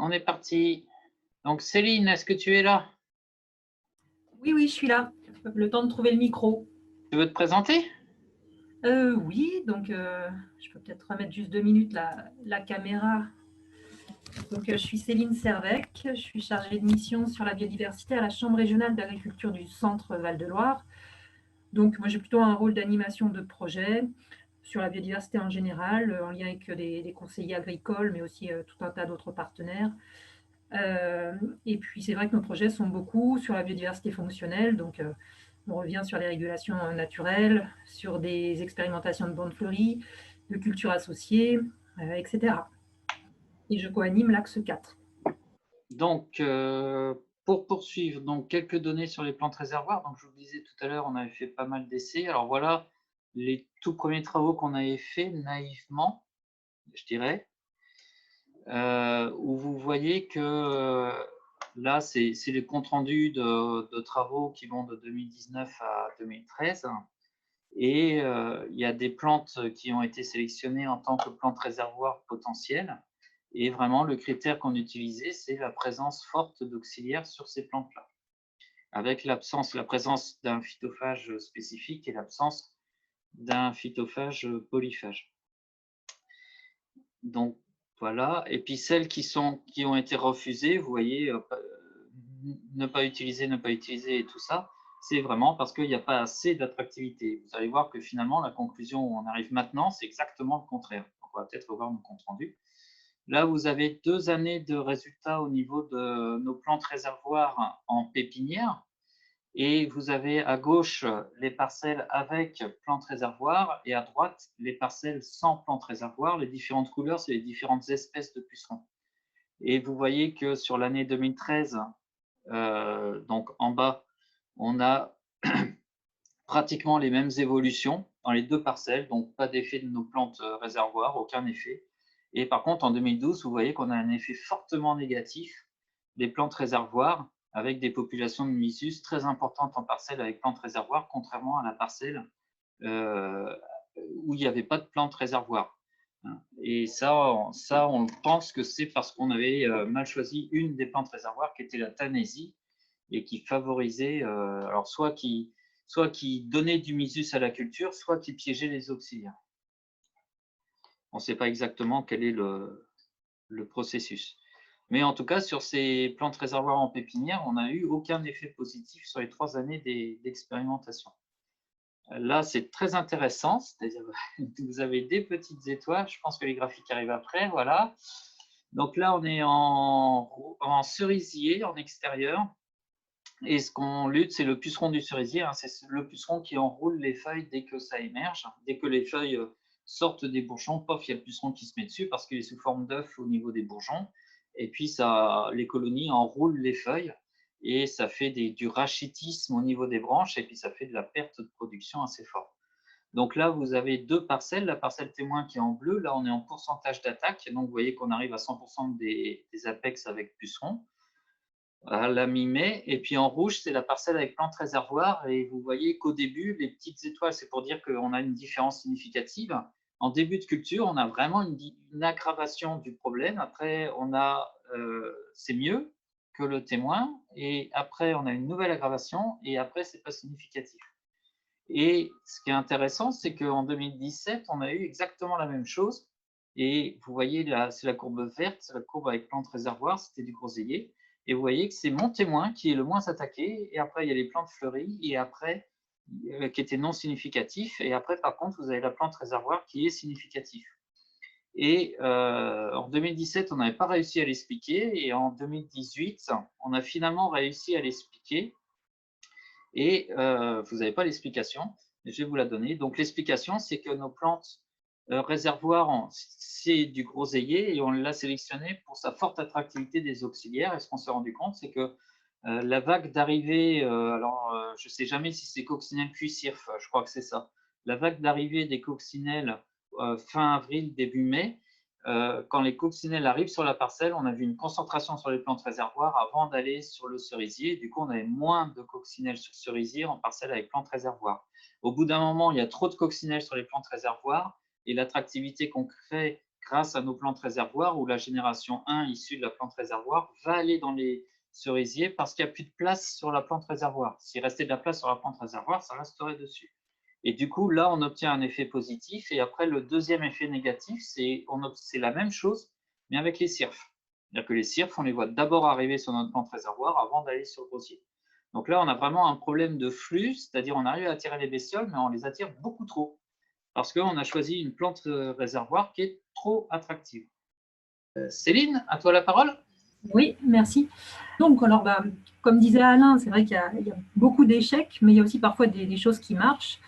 On est parti. Donc Céline, est-ce que tu es là? Oui, oui, je suis là. Le temps de trouver le micro. Tu veux te présenter? Oui, donc je peux peut-être remettre juste 2 minutes la caméra. Donc, je suis Céline Servec, je suis chargée de mission sur la biodiversité à la Chambre régionale d'agriculture du Centre Val-de-Loire. Donc, moi, j'ai plutôt un rôle d'animation de projet sur la biodiversité en général, en lien avec des conseillers agricoles, mais aussi tout un tas d'autres partenaires. Euh, et puis, c'est vrai que nos projets sont beaucoup sur la biodiversité fonctionnelle, donc on revient sur les régulations naturelles, sur des expérimentations de bandes fleuries, de cultures associées, etc. Et je coanime l'axe 4. Donc, pour poursuivre, donc quelques données sur les plantes réservoirs. Donc, je vous le disais tout à l'heure, on avait fait pas mal d'essais. Alors voilà les tout premiers travaux qu'on avait faits naïvement, je dirais, où vous voyez que là, c'est les comptes rendus de travaux qui vont de 2019 à 2013. Et il y a des plantes qui ont été sélectionnées en tant que plantes réservoirs potentielles. Et vraiment, le critère qu'on utilisait, c'est la présence forte d'auxiliaires sur ces plantes-là, avec la présence d'un phytophage spécifique et l'absence d'un phytophage polyphage. Donc voilà. Et puis celles qui ont été refusées, vous voyez, ne pas utiliser, ne pas utiliser et tout ça, c'est vraiment parce qu'il n'y a pas assez d'attractivité. Vous allez voir que finalement, la conclusion où on arrive maintenant, c'est exactement le contraire. On va peut-être revoir nos comptes rendus. Là, vous avez 2 années de résultats au niveau de nos plantes réservoirs en pépinière. Et vous avez à gauche les parcelles avec plantes réservoirs et à droite les parcelles sans plantes réservoirs. Les différentes couleurs, c'est les différentes espèces de pucerons. Et vous voyez que sur l'année 2013, donc en bas, on a pratiquement les mêmes évolutions dans les deux parcelles, donc pas d'effet de nos plantes réservoirs, aucun effet. Et par contre, en 2012, vous voyez qu'on a un effet fortement négatif des plantes réservoirs avec des populations de mysus très importantes en parcelle avec plantes réservoirs, contrairement à la parcelle euh, où il n'y avait pas de plantes réservoirs. Et ça, on pense que c'est parce qu'on avait mal choisi une des plantes réservoirs qui était la Tanésie et qui favorisait, alors soit qui donnait du mysus à la culture, soit qui piégeait les auxiliaires. On ne sait pas exactement quel est le processus. Mais en tout cas, sur ces plantes réservoirs en pépinière, on n'a eu aucun effet positif sur les 3 années d'expérimentation. Là, c'est très intéressant, c'est-à-dire vous avez des petites étoiles, je pense que les graphiques arrivent après, voilà. Donc là, on est en cerisier, en extérieur, et ce qu'on lutte, c'est le puceron du cerisier, hein, c'est le puceron qui enroule les feuilles dès que ça émerge. Dès que les feuilles sortent des bourgeons, pof, il y a le puceron qui se met dessus parce qu'il est sous forme d'œuf au niveau des bourgeons. Et puis, les colonies enroulent les feuilles et ça fait du rachitisme au niveau des branches et puis ça fait de la perte de production assez forte. Donc là, vous avez deux parcelles. La parcelle témoin qui est en bleu, là, on est en pourcentage d'attaque. Donc, vous voyez qu'on arrive à 100% des apex avec pucerons à la mi-mai. Et puis en rouge, c'est la parcelle avec plante réservoir. Et vous voyez qu'au début, les petites étoiles, c'est pour dire qu'on a une différence significative. En début de culture, on a vraiment une aggravation du problème. Après, c'est mieux que le témoin. Et après, on a une nouvelle aggravation. Et après, c'est pas significatif. Et ce qui est intéressant, c'est qu'en 2017, on a eu exactement la même chose. Et vous voyez là, c'est la courbe verte, c'est la courbe avec plantes réservoirs, c'était du groseillier. Et vous voyez que c'est mon témoin qui est le moins attaqué. Et après, il y a les plantes fleuries. Et après, qui étaient non significatifs. Et après, par contre, vous avez la plante réservoir qui est significative. Et en 2017, on n'avait pas réussi à l'expliquer. Et en 2018, on a finalement réussi à l'expliquer. Et vous n'avez pas l'explication, mais je vais vous la donner. Donc l'explication, c'est que nos plantes réservoirs, c'est du groseillier et on l'a sélectionné pour sa forte attractivité des auxiliaires. Et ce qu'on s'est rendu compte, c'est que la vague d'arrivée, je ne sais jamais si c'est coccinelle puis cirf, je crois que c'est ça. La vague d'arrivée des coccinelles fin avril, début mai, quand les coccinelles arrivent sur la parcelle, on a vu une concentration sur les plantes réservoirs avant d'aller sur le cerisier. Du coup, on avait moins de coccinelles sur cerisier en parcelle avec plantes réservoirs. Au bout d'un moment, il y a trop de coccinelles sur les plantes réservoirs et l'attractivité qu'on crée grâce à nos plantes réservoirs où la génération 1 issue de la plante réservoir va aller dans les cerisiers parce qu'il n'y a plus de place sur la plante réservoir. S'il restait de la place sur la plante réservoir, ça resterait dessus. Et du coup, là, on obtient un effet positif. Et après, le deuxième effet négatif, c'est la même chose, mais avec les cirfes. C'est-à-dire que les cirfes, on les voit d'abord arriver sur notre plante réservoir avant d'aller sur le rosier. Donc là, on a vraiment un problème de flux, c'est-à-dire on arrive à attirer les bestioles, mais on les attire beaucoup trop, parce qu'on a choisi une plante réservoir qui est trop attractive. Céline, à toi la parole. Oui, merci. Donc, alors, comme disait Alain, c'est vrai qu'il y a beaucoup d'échecs, mais il y a aussi parfois des choses qui marchent.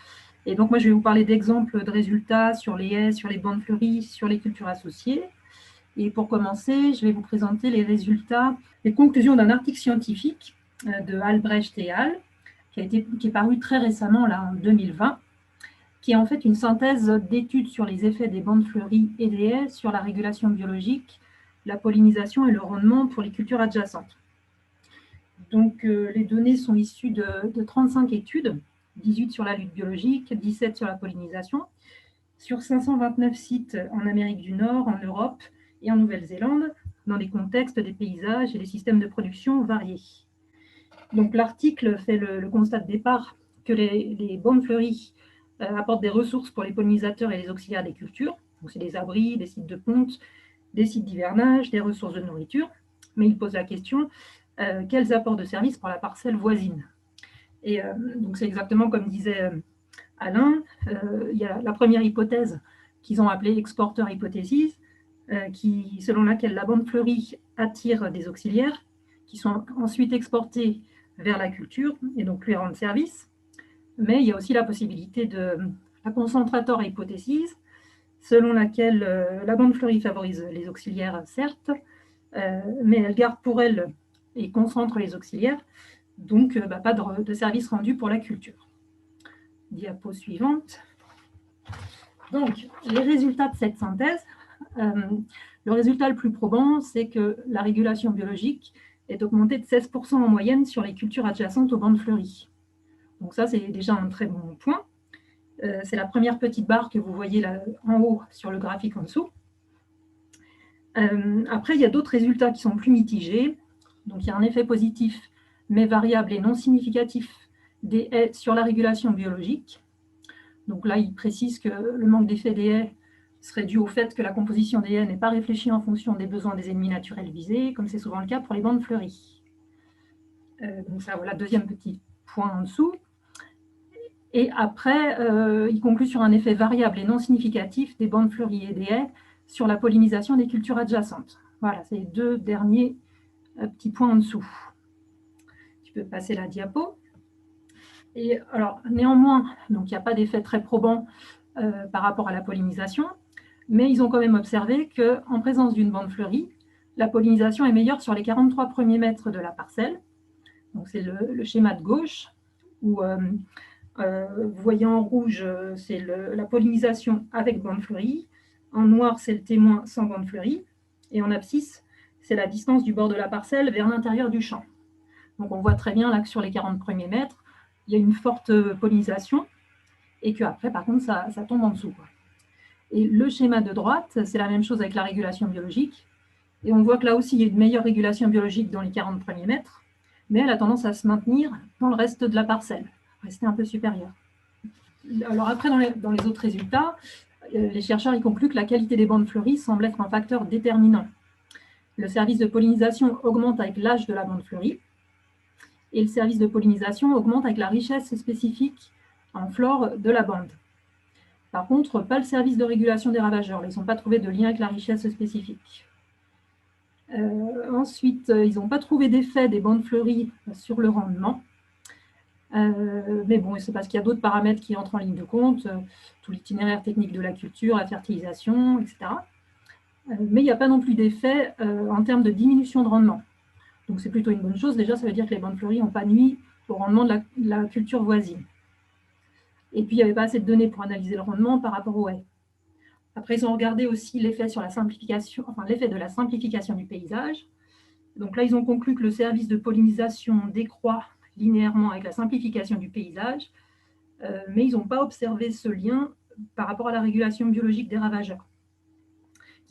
Et donc, moi, je vais vous parler d'exemples de résultats sur les haies, sur les bandes fleuries, sur les cultures associées. Et pour commencer, je vais vous présenter les résultats, les conclusions d'un article scientifique de Albrecht et al., qui est paru très récemment, là, en 2020, qui est en fait une synthèse d'études sur les effets des bandes fleuries et des haies sur la régulation biologique, la pollinisation et le rendement pour les cultures adjacentes. Donc, les données sont issues de 35 études, 18 sur la lutte biologique, 17 sur la pollinisation, sur 529 sites en Amérique du Nord, en Europe et en Nouvelle-Zélande, dans des contextes, des paysages et des systèmes de production variés. Donc, l'article fait le constat de départ que les bandes fleuries apportent des ressources pour les pollinisateurs et les auxiliaires des cultures. Donc, c'est des abris, des sites de ponte, des sites d'hivernage, des ressources de nourriture. Mais il pose la question, quels apports de services pour la parcelle voisine? Et donc, c'est exactement comme disait Alain, il y a la première hypothèse qu'ils ont appelée exporteur hypothesis, selon laquelle la bande fleurie attire des auxiliaires qui sont ensuite exportés vers la culture et donc lui rendre service. Mais il y a aussi la possibilité de la concentrator hypothesis, selon laquelle la bande fleurie favorise les auxiliaires, certes, mais elle garde pour elle et concentre les auxiliaires, donc pas de service rendu pour la culture. Diapo suivante. Donc, les résultats de cette synthèse, le résultat le plus probant, c'est que la régulation biologique est augmentée de 16% en moyenne sur les cultures adjacentes aux bandes fleuries. Donc ça, c'est déjà un très bon point. C'est la première petite barre que vous voyez là en haut sur le graphique en dessous. Après, il y a d'autres résultats qui sont plus mitigés. Donc, il y a un effet positif, mais variable et non significatif des haies sur la régulation biologique. Donc là, il précise que le manque d'effet des haies serait dû au fait que la composition des haies n'est pas réfléchie en fonction des besoins des ennemis naturels visés, comme c'est souvent le cas pour les bandes fleuries. Donc ça, voilà, deuxième petit point en dessous. Et après, il conclut sur un effet variable et non significatif des bandes fleuries et des haies sur la pollinisation des cultures adjacentes. Voilà, c'est les deux derniers petits points en dessous. Tu peux passer la diapo. Et alors, néanmoins, donc, il n'y a pas d'effet très probant par rapport à la pollinisation, mais ils ont quand même observé qu'en présence d'une bande fleurie, la pollinisation est meilleure sur les 43 premiers mètres de la parcelle. Donc, c'est le schéma de gauche, où vous voyez en rouge, c'est la pollinisation avec bande fleurie. En noir, c'est le témoin sans bande fleurie. Et en abscisse, c'est la distance du bord de la parcelle vers l'intérieur du champ. Donc, on voit très bien là que sur les 40 premiers mètres, il y a une forte pollinisation et qu'après, par contre, ça tombe en dessous, quoi. Et le schéma de droite, c'est la même chose avec la régulation biologique. Et on voit que là aussi, il y a une meilleure régulation biologique dans les 40 premiers mètres, mais elle a tendance à se maintenir dans le reste de la parcelle, rester un peu supérieure. Alors après, dans les autres résultats, les chercheurs y concluent que la qualité des bandes fleuries semble être un facteur déterminant. Le service de pollinisation augmente avec l'âge de la bande fleurie, et le service de pollinisation augmente avec la richesse spécifique en flore de la bande. Par contre, pas le service de régulation des ravageurs. Ils n'ont pas trouvé de lien avec la richesse spécifique. Ensuite, ils n'ont pas trouvé d'effet des bandes fleuries sur le rendement. Mais bon, c'est parce qu'il y a d'autres paramètres qui entrent en ligne de compte, tout l'itinéraire technique de la culture, la fertilisation, etc. Mais il n'y a pas non plus d'effet en termes de diminution de rendement. Donc c'est plutôt une bonne chose. Déjà, ça veut dire que les bandes fleuries n'ont pas nuit au rendement de la culture voisine. Et puis, il n'y avait pas assez de données pour analyser le rendement par rapport aux haies. Après, ils ont regardé aussi l'effet sur la simplification, enfin l'effet de la simplification du paysage. Donc là, ils ont conclu que le service de pollinisation décroît linéairement avec la simplification du paysage, mais ils n'ont pas observé ce lien par rapport à la régulation biologique des ravageurs,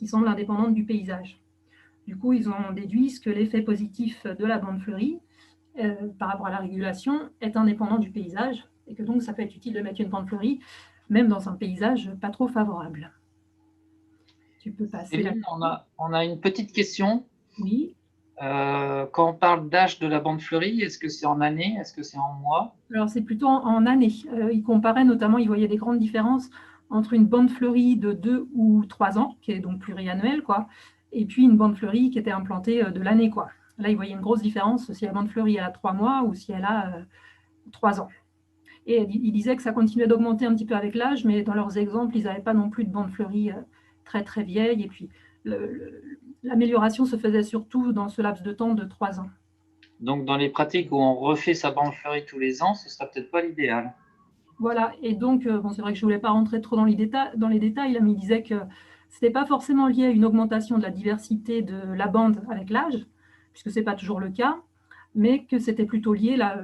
qui semble indépendante du paysage. Du coup, ils ont déduit que l'effet positif de la bande fleurie par rapport à la régulation est indépendant du paysage et que donc ça peut être utile de mettre une bande fleurie même dans un paysage pas trop favorable. Tu peux passer là. Céline, on a une petite question. Oui. Quand on parle d'âge de la bande fleurie, est-ce que c'est en années? Est-ce que c'est en mois? Alors, c'est plutôt en années. Il comparait notamment, il voyait des grandes différences entre une bande fleurie de 2 ou 3 ans, qui est donc pluriannuelle, quoi, et puis une bande fleurie qui était implantée de l'année, quoi. Là, il voyait une grosse différence si la bande fleurie a 3 mois ou si elle a 3 ans. Et il disait que ça continuait d'augmenter un petit peu avec l'âge, mais dans leurs exemples, ils n'avaient pas non plus de bande fleurie très très vieille. Et puis, l'amélioration se faisait surtout dans ce laps de temps de 3 ans. Donc, dans les pratiques où on refait sa bande fleurie tous les ans, ce ne sera peut-être pas l'idéal. Voilà, et donc, bon, c'est vrai que je ne voulais pas rentrer trop dans les détails, mais il disait que ce n'était pas forcément lié à une augmentation de la diversité de la bande avec l'âge, puisque ce n'est pas toujours le cas, mais que c'était plutôt lié, là,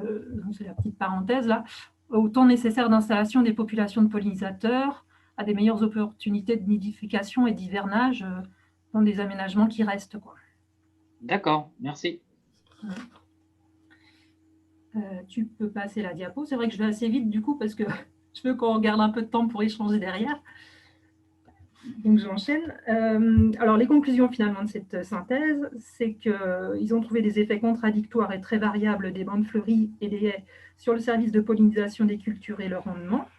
c'est la petite parenthèse, là, au temps nécessaire d'installation des populations de pollinisateurs, à des meilleures opportunités de nidification et d'hivernage dans des aménagements qui restent, quoi. D'accord, merci. Tu peux passer la diapo. C'est vrai que je vais assez vite du coup parce que je veux qu'on garde un peu de temps pour échanger derrière. Donc j'enchaîne. Alors les conclusions finalement de cette synthèse, c'est qu'ils ont trouvé des effets contradictoires et très variables des bandes fleuries et des haies sur le service de pollinisation des cultures et leur rendement.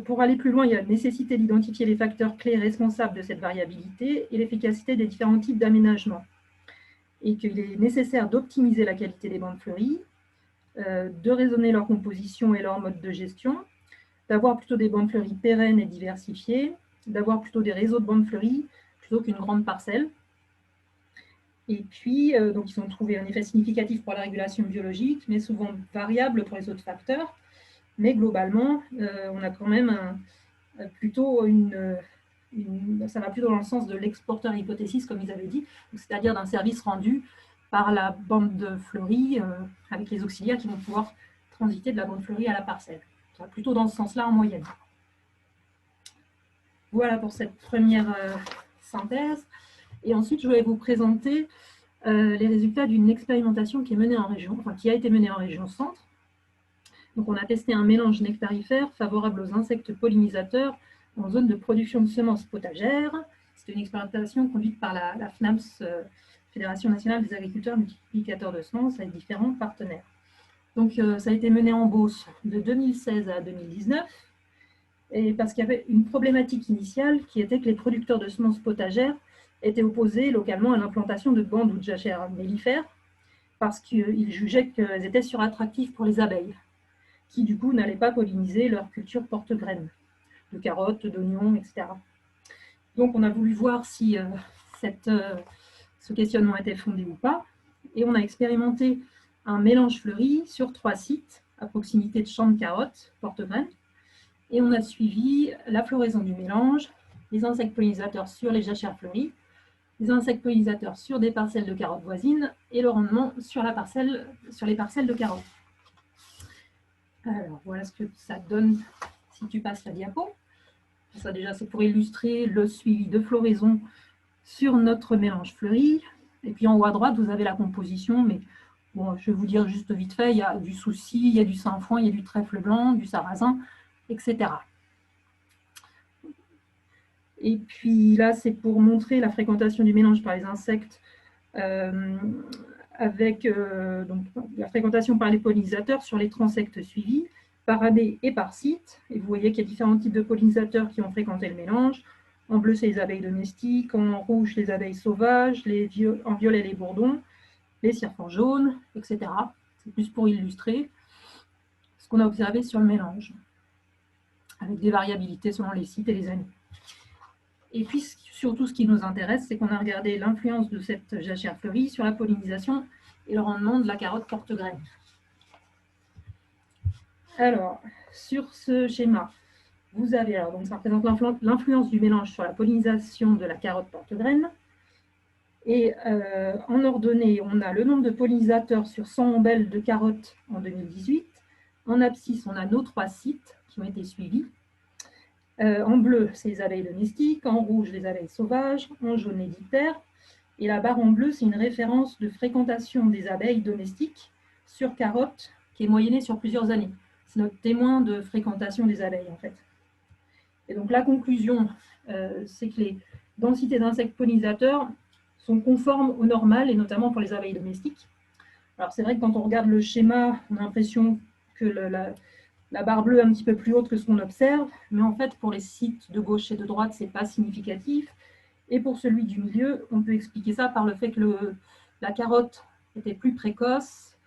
Pour aller plus loin, il y a la nécessité d'identifier les facteurs clés responsables de cette variabilité et l'efficacité des différents types d'aménagement. Et qu'il est nécessaire d'optimiser la qualité des bandes fleuries, de raisonner leur composition et leur mode de gestion, d'avoir plutôt des bandes fleuries pérennes et diversifiées, d'avoir plutôt des réseaux de bandes fleuries plutôt qu'une grande parcelle. Et puis, donc ils ont trouvé un effet significatif pour la régulation biologique, mais souvent variable pour les autres facteurs. Mais globalement, on a quand même plutôt ça va plutôt dans le sens de l'exporteur hypothésis, comme ils avaient dit, c'est-à-dire d'un service rendu par la bande fleurie avec les auxiliaires qui vont pouvoir transiter de la bande fleurie à la parcelle. Ça va plutôt dans ce sens-là en moyenne. Voilà pour cette première synthèse. Et ensuite, je vais vous présenter les résultats d'une expérimentation qui est menée en région, enfin, qui a été menée en région centre. Donc, on a testé un mélange nectarifère favorable aux insectes pollinisateurs en zone de production de semences potagères. C'est une expérimentation conduite par la FNAMS, Fédération nationale des agriculteurs multiplicateurs de semences, avec différents partenaires. Donc, ça a été mené en Beauce de 2016 à 2019, et parce qu'il y avait une problématique initiale qui était que les producteurs de semences potagères étaient opposés localement à l'implantation de bandes ou de jachères mellifères parce qu'ils jugeaient qu'elles étaient surattractives pour les abeilles, qui du coup n'allaient pas polliniser leur culture porte-graines, de carottes, d'oignons, etc. Donc on a voulu voir si ce questionnement était fondé ou pas, et on a expérimenté un mélange fleuri sur 3 sites à proximité de champs de carottes, porte-graines, et on a suivi la floraison du mélange, les insectes pollinisateurs sur les jachères fleuries, les insectes pollinisateurs sur des parcelles de carottes voisines et le rendement sur les parcelles de carottes. Alors, voilà ce que ça donne si tu passes la diapo. Ça, déjà, c'est pour illustrer le suivi de floraison sur notre mélange fleuri. Et puis, en haut à droite, vous avez la composition. Mais bon, je vais vous dire juste vite fait, il y a du souci, il y a du sainfoin, il y a du trèfle blanc, du sarrasin, etc. Et puis là, c'est pour montrer la fréquentation du mélange par les insectes avec donc, la fréquentation par les pollinisateurs sur les transectes suivis par année et par site. Et vous voyez qu'il y a différents types de pollinisateurs qui ont fréquenté le mélange. En bleu, c'est les abeilles domestiques, en rouge, les abeilles sauvages, en violet, les bourdons, les cirefors jaunes, etc. C'est plus pour illustrer ce qu'on a observé sur le mélange, avec des variabilités selon les sites et les années. Et puis, surtout, ce qui nous intéresse, c'est qu'on a regardé l'influence de cette jachère fleurie sur la pollinisation et le rendement de la carotte porte-graine. Alors, sur ce schéma, vous avez, alors, donc ça représente l'influence du mélange sur la pollinisation de la carotte porte-graine. Et en ordonnée, on a le nombre de pollinisateurs sur 100 ombelles de carottes en 2018. En abscisse, on a nos 3 sites qui ont été suivis. En bleu, c'est les abeilles domestiques, en rouge, les abeilles sauvages, en jaune, les diptères. Et la barre en bleu, c'est une référence de fréquentation des abeilles domestiques sur carottes qui est moyennée sur plusieurs années. C'est notre témoin de fréquentation des abeilles, en fait. Et donc, la conclusion, c'est que les densités d'insectes pollinisateurs sont conformes au normal, et notamment pour les abeilles domestiques. Alors, c'est vrai que quand on regarde le schéma, on a l'impression que la barre bleue est un petit peu plus haute que ce qu'on observe, mais en fait, pour les sites de gauche et de droite, ce n'est pas significatif. Et pour celui du milieu, on peut expliquer ça par le fait que la carotte était plus précoce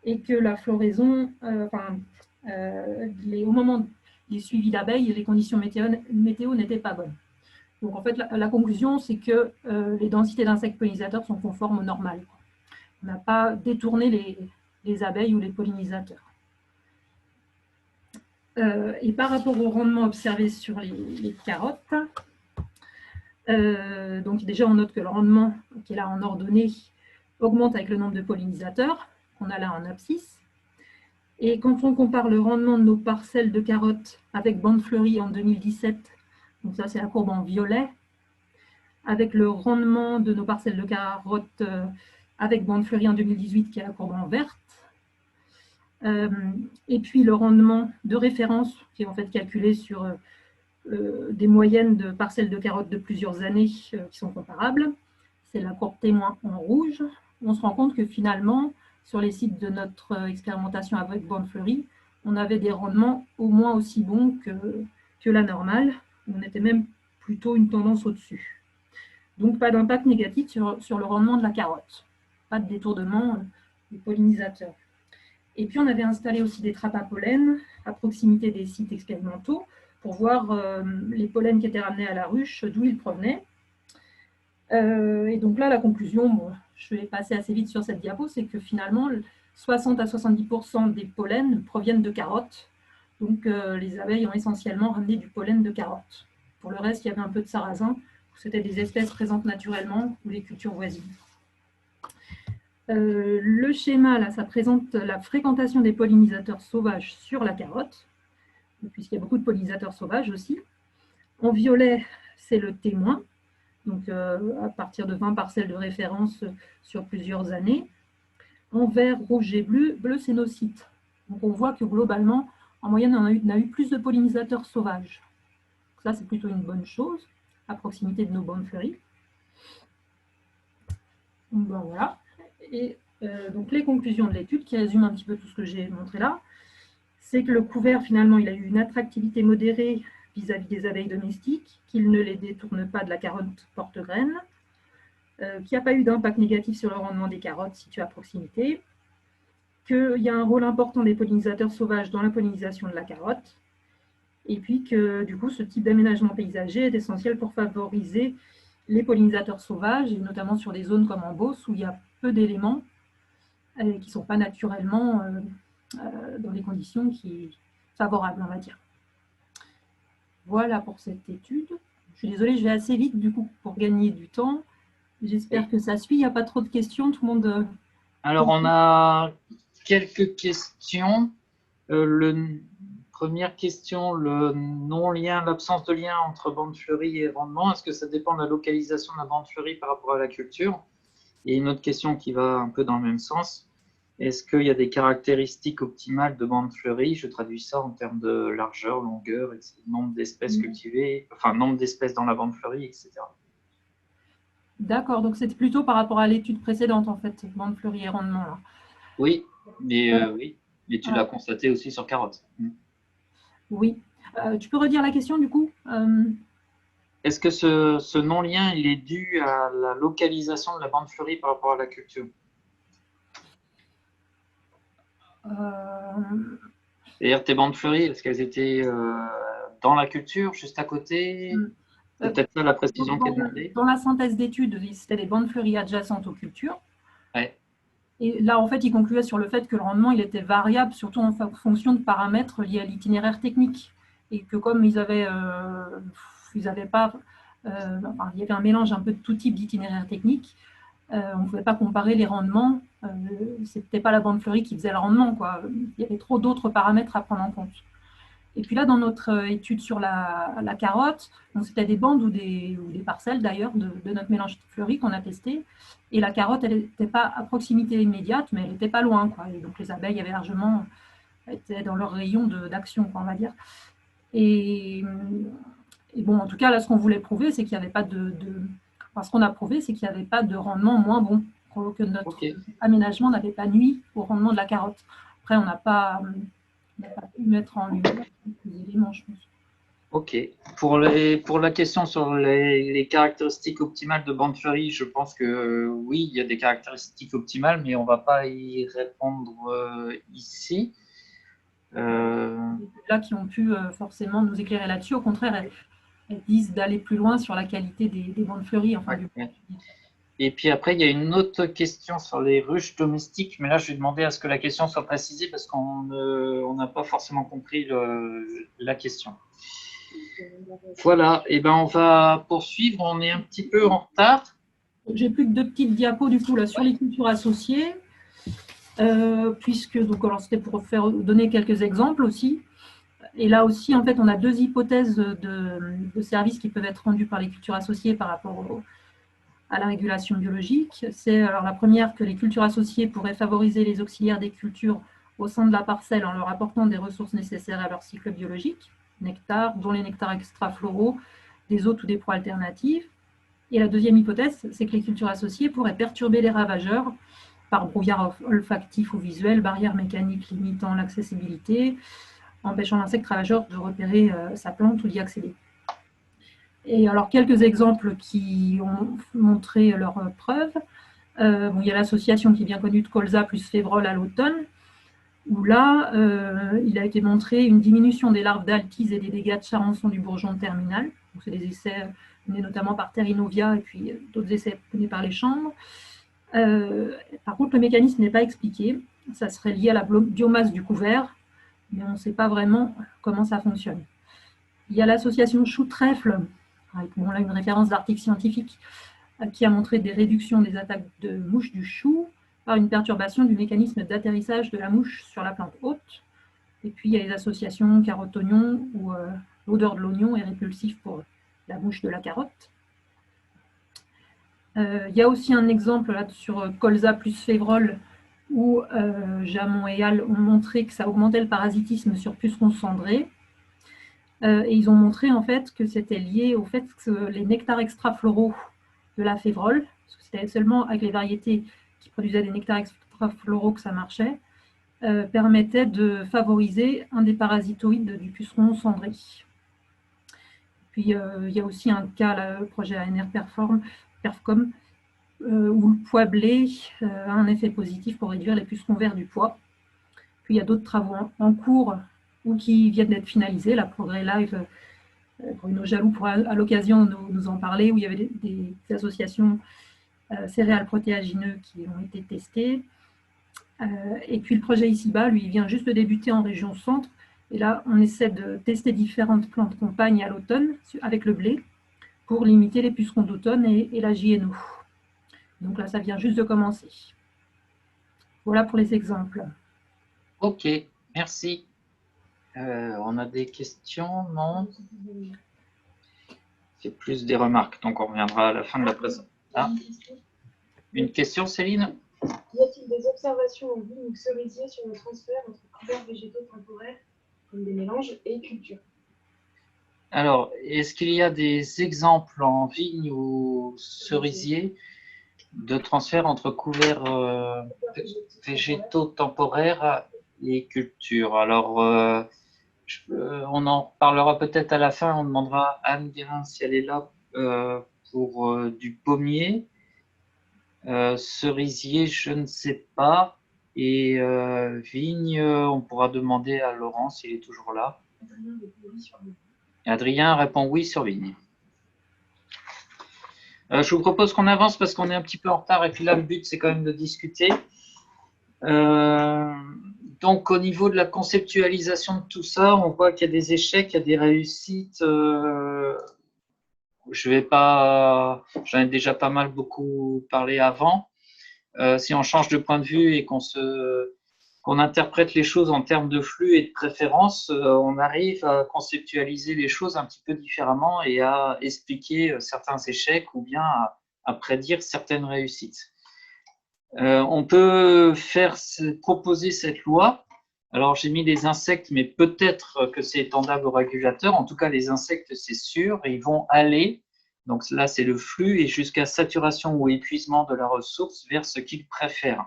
et que la floraison, au moment des suivis d'abeilles, les conditions météo n'étaient pas bonnes. Donc en fait, la conclusion, c'est que les densités d'insectes pollinisateurs sont conformes au normal. On n'a pas détourné les abeilles ou les pollinisateurs. Et par rapport au rendement observé sur les carottes, donc déjà on note que le rendement qui est là en ordonnée augmente avec le nombre de pollinisateurs qu'on a là en abscisse. Et quand on compare le rendement de nos parcelles de carottes avec bande fleurie en 2017, donc ça c'est la courbe en violet, avec le rendement de nos parcelles de carottes avec bande fleurie en 2018 qui est la courbe en verte, et puis le rendement de référence qui est en fait calculé sur des moyennes de parcelles de carottes de plusieurs années qui sont comparables. C'est la courbe témoin en rouge. On se rend compte que finalement, sur les sites de notre expérimentation avec bande fleurie, on avait des rendements au moins aussi bons que la normale. On était même plutôt une tendance au-dessus. Donc pas d'impact négatif sur le rendement de la carotte. Pas de détournement des pollinisateurs. Et puis on avait installé aussi des trappes à pollen à proximité des sites expérimentaux pour voir les pollens qui étaient ramenés à la ruche, d'où ils provenaient. Et donc là, la conclusion, bon, je vais passer assez vite sur cette diapo, c'est que finalement, 60 à 70% des pollens proviennent de carottes. Donc les abeilles ont essentiellement ramené du pollen de carottes. Pour le reste, il y avait un peu de sarrasin. C'était des espèces présentes naturellement ou les cultures voisines. Le schéma, là, ça présente la fréquentation des pollinisateurs sauvages sur la carotte, puisqu'il y a beaucoup de pollinisateurs sauvages aussi. En violet, c'est le témoin, donc à partir de 20 parcelles de référence sur plusieurs années. En vert, rouge et bleu, c'est nos sites. Donc on voit que globalement, en moyenne, on a eu plus de pollinisateurs sauvages. Donc ça, c'est plutôt une bonne chose, à proximité de nos bandes fleuries. Donc ben, voilà. Et donc les conclusions de l'étude, qui résument un petit peu tout ce que j'ai montré là, c'est que le couvert, finalement, il a eu une attractivité modérée vis-à-vis des abeilles domestiques, qu'il ne les détourne pas de la carotte porte-graine, qu'il n'y a pas eu d'impact négatif sur le rendement des carottes situées à proximité, qu'il y a un rôle important des pollinisateurs sauvages dans la pollinisation de la carotte, et puis que du coup, ce type d'aménagement paysager est essentiel pour favoriser les pollinisateurs sauvages, et notamment sur des zones comme en Beauce, où il y a peu d'éléments qui ne sont pas naturellement dans des conditions favorables, on va dire. Voilà pour cette étude. Je suis désolée, je vais assez vite du coup pour gagner du temps. J'espère que ça suit. Il n'y a pas trop de questions. Tout le monde. Alors, on a quelques questions. Première question, le non-lien, l'absence de lien entre bande fleurie et rendement, est-ce que ça dépend de la localisation de la bande fleurie par rapport à la culture? Et une autre question qui va un peu dans le même sens, est-ce qu'il y a des caractéristiques optimales de bande fleurie? Je traduis ça en termes de largeur, longueur, etc., nombre d'espèces cultivées, enfin nombre d'espèces dans la bande fleurie, etc. D'accord, donc c'était plutôt par rapport à l'étude précédente, en fait, bande fleurie et rendement. Là. Oui, mais tu l'as constaté aussi sur carottes. Oui. Tu peux redire la question, du coup Est-ce que ce non-lien, il est dû à la localisation de la bande fleurie par rapport à la culture? C'est-à-dire tes bandes fleuries, est-ce qu'elles étaient dans la culture, juste à côté? C'est peut-être ça la précision qui est demandée. Dans la synthèse d'études, c'était des bandes fleuries adjacentes aux cultures. Ouais. Et là, en fait, il concluait sur le fait que le rendement, il était variable, surtout en fonction de paramètres liés à l'itinéraire technique. Et que comme il y avait un mélange un peu de tout type d'itinéraire technique, on ne pouvait pas comparer les rendements. Ce n'était pas la bande fleurie qui faisait le rendement, quoi. Il y avait trop d'autres paramètres à prendre en compte. Et puis là, dans notre étude sur la carotte, c'était des bandes ou des parcelles d'ailleurs de notre mélange fleuri qu'on a testé. Et la carotte, elle n'était pas à proximité immédiate, mais elle n'était pas loin, quoi. Et donc les abeilles avaient largement étaient dans leur rayon d'action, on va dire. Et bon, en tout cas, là, ce qu'on voulait prouver, c'est qu'il n'y avait pas enfin, ce qu'on a prouvé, c'est qu'il n'y avait pas de rendement moins bon, que notre aménagement n'avait pas nuit au rendement de la carotte. Après, on n'a pas pu mettre en lumière les éléments, je pense. Ok. Pour la question sur les caractéristiques optimales de bande fleurie, je pense que oui, il y a des caractéristiques optimales, mais on ne va pas y répondre ici. Là, qui ont pu forcément nous éclairer là-dessus, au contraire, elles disent d'aller plus loin sur la qualité des bandes fleuries. Enfin, ouais. Et puis après, il y a une autre question sur les ruches domestiques, mais là, je vais demander à ce que la question soit précisée parce qu'on n'a pas forcément compris la question. Voilà, et ben on va poursuivre, on est un petit peu en retard. J'ai plus que 2 petites diapos du coup là sur les cultures associées, puisque donc alors c'était pour donner quelques exemples aussi. Et là aussi, en fait, on a 2 hypothèses de services qui peuvent être rendus par les cultures associées par rapport à la régulation biologique. C'est alors la première, que les cultures associées pourraient favoriser les auxiliaires des cultures au sein de la parcelle en leur apportant des ressources nécessaires à leur cycle biologique, nectar, dont les nectars extrafloraux, des hôtes ou des proies alternatives. Et la deuxième hypothèse, c'est que les cultures associées pourraient perturber les ravageurs par brouillard olfactif ou visuel, barrières mécaniques limitant l'accessibilité, empêchant l'insecte ravageur de repérer sa plante ou d'y accéder. Et alors, quelques exemples qui ont montré leurs preuves. Il y a l'association qui est bien connue de colza plus févrole à l'automne, où là, il a été montré une diminution des larves d'altise et des dégâts de charançon du bourgeon terminal. C'est des essais menés notamment par Terrinovia et puis d'autres essais menés par les chambres. Par contre, le mécanisme n'est pas expliqué. Ça serait lié à la biomasse du couvert, mais on ne sait pas vraiment comment ça fonctionne. Il y a l'association chou-trèfle, avec là une référence d'article scientifique, qui a montré des réductions des attaques de mouches du chou par une perturbation du mécanisme d'atterrissage de la mouche sur la plante haute. Et puis il y a les associations carotte-oignon, où l'odeur de l'oignon est répulsive pour la mouche de la carotte. Il y a aussi un exemple là, sur colza plus févrole, où Jamon et al ont montré que ça augmentait le parasitisme sur pucerons cendrés. Et ils ont montré en fait que c'était lié au fait que les nectars extrafloraux de la févrole, parce que c'était seulement avec les variétés qui produisaient des nectars extrafloraux que ça marchait, permettaient de favoriser un des parasitoïdes du puceron cendré. Puis il y a aussi un cas, là, le projet ANR Perfcom, où le pois blé a un effet positif pour réduire les pucerons verts du pois. Puis il y a d'autres travaux en cours ou qui viennent d'être finalisés. La Progrès Live, Bruno Jaloux pourra à l'occasion nous en parler, où il y avait des associations céréales protéagineux qui ont été testées. Et puis le projet ici-bas, lui, il vient juste de débuter en région centre. Et là, on essaie de tester différentes plantes compagnes à l'automne avec le blé pour limiter les pucerons d'automne et la JNO. Donc là, ça vient juste de commencer. Voilà pour les exemples. Ok, merci. On a des questions, non? C'est plus des remarques, donc on reviendra à la fin de la présentation. Ah. Une question, Céline? Y a-t-il des observations en vigne ou cerisier sur le transfert entre couverts végétaux temporaires, comme des mélanges, et culture? Alors, est-ce qu'il y a des exemples en vigne ou cerisier de transfert entre couverts végétaux temporaires et culture? Alors, on en parlera peut-être à la fin, on demandera à Anne Guérin si elle est là pour du pommier. Cerisier, je ne sais pas. Et vigne, on pourra demander à Laurent s'il est toujours là. Adrien répond oui sur vigne. Je vous propose qu'on avance parce qu'on est un petit peu en retard et puis là, le but, c'est quand même de discuter. Donc, au niveau de la conceptualisation de tout ça, on voit qu'il y a des échecs, il y a des réussites. Je vais pas, j'en ai déjà pas mal beaucoup parlé avant. Si on change de point de vue et qu'on qu'on interprète les choses en termes de flux et de préférence, on arrive à conceptualiser les choses un petit peu différemment et à expliquer certains échecs ou bien à prédire certaines réussites. On peut proposer cette loi. Alors, j'ai mis les insectes, mais peut-être que c'est étendable aux régulateurs. En tout cas, les insectes, c'est sûr, ils vont aller, donc là, c'est le flux, et jusqu'à saturation ou épuisement de la ressource vers ce qu'ils préfèrent.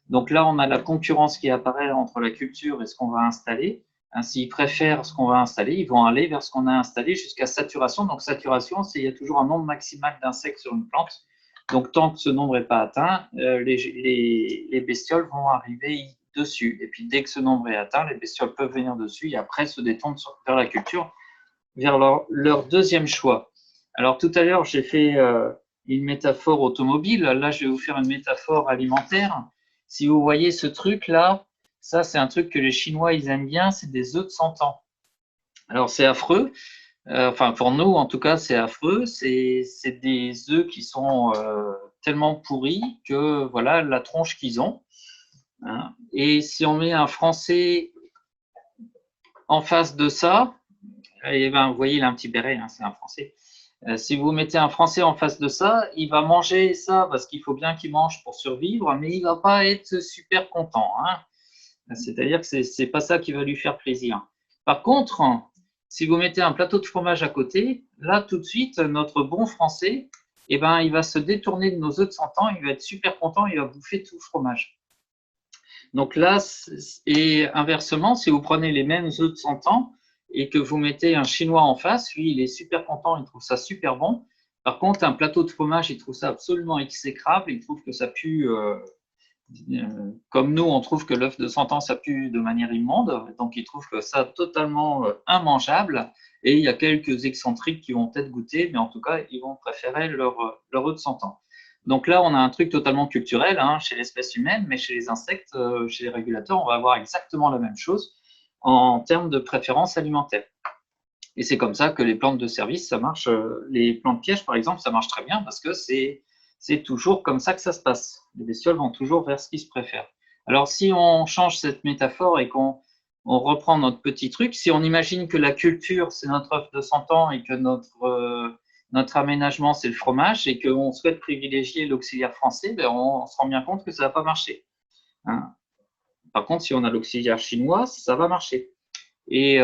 Donc là, on a la concurrence qui apparaît entre la culture et ce qu'on va installer. S'ils préfèrent ce qu'on va installer, ils vont aller vers ce qu'on a installé jusqu'à saturation. Donc, saturation, c'est il y a toujours un nombre maximal d'insectes sur une plante. Donc, tant que ce nombre n'est pas atteint, les bestioles vont arriver dessus. Et puis, dès que ce nombre est atteint, les bestioles peuvent venir dessus et après se détendre vers la culture, vers leur deuxième choix. Alors, tout à l'heure, j'ai fait une métaphore automobile. Là, je vais vous faire une métaphore alimentaire. Si vous voyez ce truc-là, ça, c'est un truc que les Chinois, ils aiment bien, c'est des œufs de 100 ans. Alors, c'est affreux. Enfin, pour nous, en tout cas, c'est affreux. C'est des œufs qui sont tellement pourris que voilà la tronche qu'ils ont. Hein. Et si on met un Français en face de ça, et ben, vous voyez, il a un petit béret, hein, c'est un Français. Si vous mettez un Français en face de ça, il va manger ça parce qu'il faut bien qu'il mange pour survivre, mais il ne va pas être super content. Hein. C'est-à-dire que ce n'est pas ça qui va lui faire plaisir. Par contre, si vous mettez un plateau de fromage à côté, là, tout de suite, notre bon Français, eh ben, il va se détourner de nos œufs de 100 ans, il va être super content, il va bouffer tout le fromage. Donc là, et inversement, si vous prenez les mêmes œufs de 100 ans et que vous mettez un Chinois en face, lui, il est super content, il trouve ça super bon. Par contre, un plateau de fromage, il trouve ça absolument exécrable, il trouve que ça pue... comme nous, on trouve que l'œuf de 100 ans, ça pue de manière immonde, donc ils trouvent que ça totalement immangeable, et il y a quelques excentriques qui vont peut-être goûter, mais en tout cas, ils vont préférer leur œuf de 100 ans. Donc là, on a un truc totalement culturel hein, chez l'espèce humaine, mais chez les insectes, chez les régulateurs, on va avoir exactement la même chose en termes de préférence alimentaire. Et c'est comme ça que les plantes de service, ça marche. Les plantes pièges, par exemple, ça marche très bien parce que c'est toujours comme ça que ça se passe. Les bestioles vont toujours vers ce qu'ils se préfèrent. Alors, si on change cette métaphore et qu'on reprend notre petit truc, si on imagine que la culture, c'est notre œuf de 100 ans et que notre aménagement, c'est le fromage et qu'on souhaite privilégier l'auxiliaire français, ben on se rend bien compte que ça ne va pas marcher. Hein. Par contre, si on a l'auxiliaire chinois, ça va marcher. Et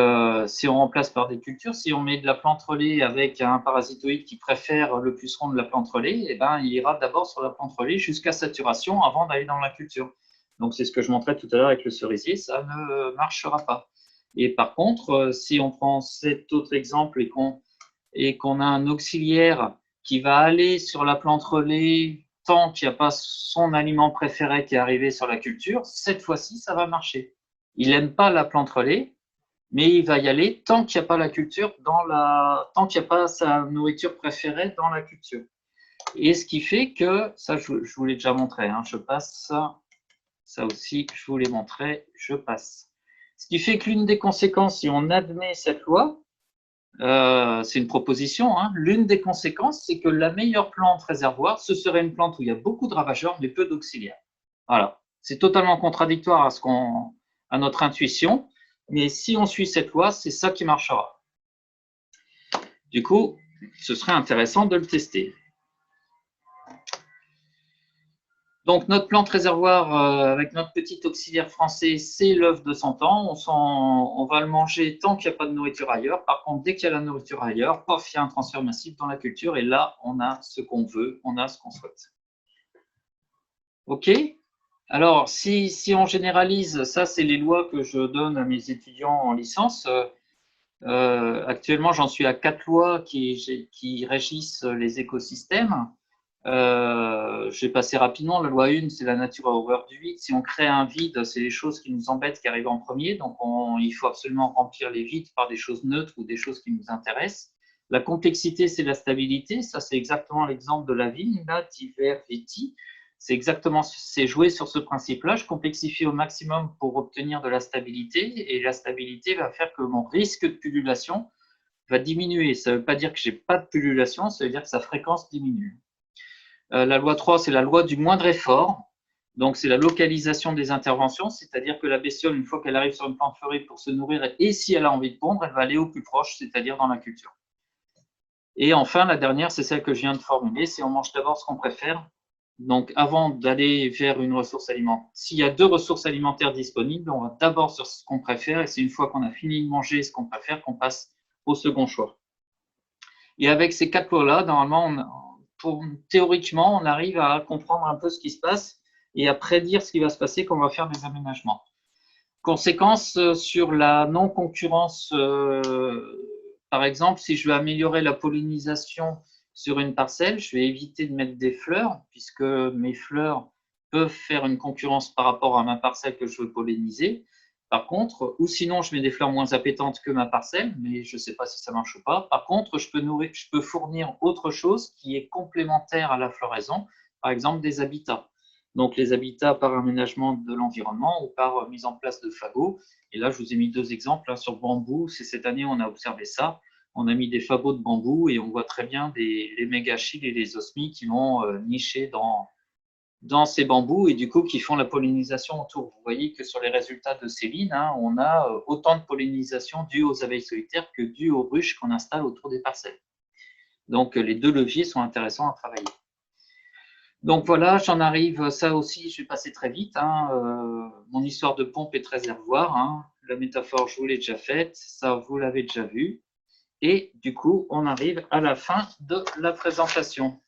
si on remplace par des cultures, si on met de la plante relais avec un parasitoïde qui préfère le puceron de la plante relais, eh ben, il ira d'abord sur la plante relais jusqu'à saturation avant d'aller dans la culture. Donc, c'est ce que je montrais tout à l'heure avec le cerisier, ça ne marchera pas. Et par contre, si on prend cet autre exemple et qu'on a un auxiliaire qui va aller sur la plante relais tant qu'il n'y a pas son aliment préféré qui est arrivé sur la culture, cette fois-ci, ça va marcher. Il n'aime pas la plante relais, mais il va y aller tant qu'il n'y a pas la culture tant qu'il n'y a pas sa nourriture préférée dans la culture. Et ce qui fait que, ça je vous l'ai déjà montré, hein, je passe, ça aussi je vous l'ai montré, je passe. Ce qui fait que l'une des conséquences, si on admet cette loi, c'est une proposition, hein, l'une des conséquences, c'est que la meilleure plante réservoir, ce serait une plante où il y a beaucoup de ravageurs, mais peu d'auxiliaires. Voilà, c'est totalement contradictoire à notre intuition, mais si on suit cette loi, c'est ça qui marchera. Du coup, ce serait intéressant de le tester. Donc, notre plante réservoir avec notre petit auxiliaire français, c'est l'œuf de 100 ans. On va le manger tant qu'il n'y a pas de nourriture ailleurs. Par contre, dès qu'il y a la nourriture ailleurs, pof, il y a un transfert massif dans la culture et là, on a ce qu'on veut, on a ce qu'on souhaite. OK? Alors, si on généralise, ça, c'est les lois que je donne à mes étudiants en licence. Actuellement, j'en suis à 4 lois qui régissent les écosystèmes. Je vais passer rapidement. La loi 1, c'est la nature a horreur du vide. Si on crée un vide, c'est les choses qui nous embêtent qui arrivent en premier. Donc, il faut absolument remplir les vides par des choses neutres ou des choses qui nous intéressent. La complexité, c'est la stabilité. Ça, c'est exactement l'exemple de la vigne, là, Tiver Veti. C'est jouer sur ce principe-là. Je complexifie au maximum pour obtenir de la stabilité. Et la stabilité va faire que mon risque de pullulation va diminuer. Ça ne veut pas dire que je n'ai pas de pullulation, ça veut dire que sa fréquence diminue. La loi 3, c'est la loi du moindre effort. Donc, c'est la localisation des interventions, c'est-à-dire que la bestiole, une fois qu'elle arrive sur une plante fleurie pour se nourrir, et si elle a envie de pondre, elle va aller au plus proche, c'est-à-dire dans la culture. Et enfin, la dernière, c'est celle que je viens de formuler, c'est on mange d'abord ce qu'on préfère. Donc, avant d'aller vers une ressource alimentaire, s'il y a 2 ressources alimentaires disponibles, on va d'abord sur ce qu'on préfère, et c'est une fois qu'on a fini de manger ce qu'on préfère qu'on passe au second choix. Et avec ces 4 lois-là, normalement, théoriquement, on arrive à comprendre un peu ce qui se passe et à prédire ce qui va se passer quand on va faire des aménagements. Conséquence sur la non-concurrence, par exemple, si je veux améliorer la pollinisation sur une parcelle, je vais éviter de mettre des fleurs, puisque mes fleurs peuvent faire une concurrence par rapport à ma parcelle que je veux polliniser. Par contre, ou sinon, je mets des fleurs moins appétantes que ma parcelle, mais je ne sais pas si ça marche ou pas. Par contre, je peux fournir autre chose qui est complémentaire à la floraison, par exemple des habitats. Donc, les habitats par aménagement de l'environnement ou par mise en place de fagots. Et là, je vous ai mis 2 exemples sur bambou. C'est cette année on a observé ça. On a mis des fagots de bambou et on voit très bien les mégachilles et les osmies qui vont nicher dans ces bambous et du coup qui font la pollinisation autour. Vous voyez que sur les résultats de Céline, on a autant de pollinisation due aux abeilles solitaires que due aux ruches qu'on installe autour des parcelles. Donc, les 2 leviers sont intéressants à travailler. Donc voilà, j'en arrive, ça aussi, je vais passer très vite. Mon histoire de pompe et de réservoir, la métaphore, je vous l'ai déjà faite, ça, vous l'avez déjà vu. Et du coup, on arrive à la fin de la présentation.